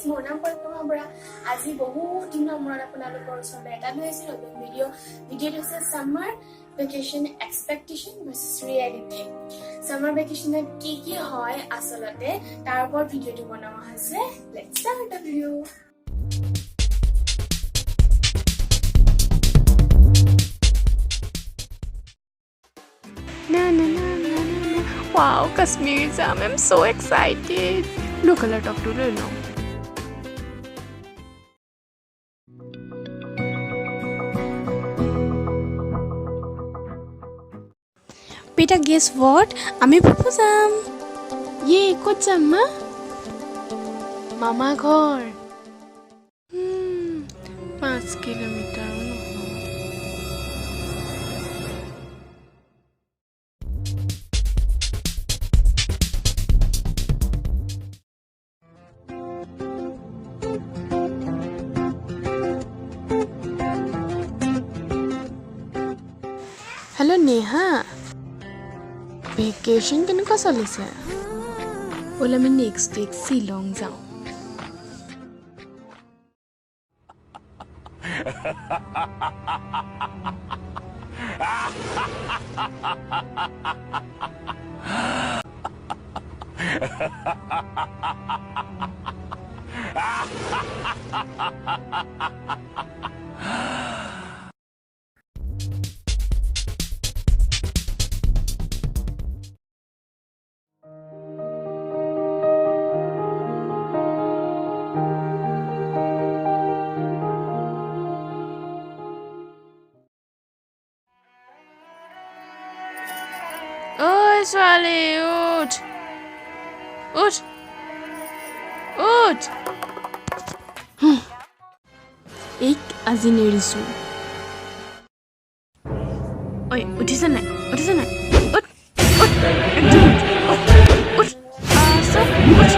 মোৰ নাম পৰিক্ৰমা বৰা আজি বহুত দিনৰ মূৰত আপোনালোকৰ ওচৰলৈ এটা লৈছো নতুন ভিডিঅ'টো হৈছে summer vacation expectation versus reality summer ভেকেশনত কি হয় আসলতে তাৰ ওপৰত ভিডিঅ'টো বনোৱা হৈছে let's start the video' Wow, Kashmir Jam, I'm so excited. Look a lot of doodle now. Peter, guess what? Ami Pupu Jam. Ye, kot jam ma? Mama ghor. 5 kilometer. Hello Neha. Vacation কেনেকুৱা চলিছে? বল আমি next week Shillong যাওঁ। Oi, ছোৱালী উঠ উঠ উঠ এইক আজি নেৰিছো ঐ উঠিছে নাই উঠ উঠ একদম উঠ চব উঠ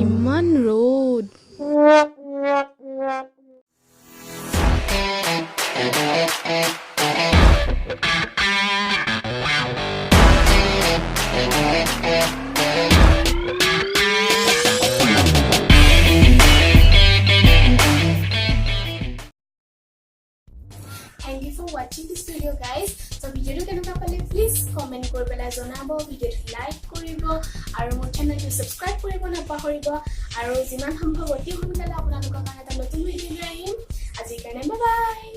ইমান ৰ'দ Thank you for watching this video guys. So video কেনেকুৱা পালে please comment কৰি পেলাই জনাব, ভিডিঅ'টো লাইক কৰিব আৰু মোৰ চেনেলটো সাবস্ক্ৰাইব কৰিব নাপাহৰিব আৰু যিমান সম্ভৱ অতি সোনকালে আপোনালোকৰ কাৰণে এটা নতুন ভিডিঅ' লৈ আহিম। আজিৰ কাৰণে বাই বাই।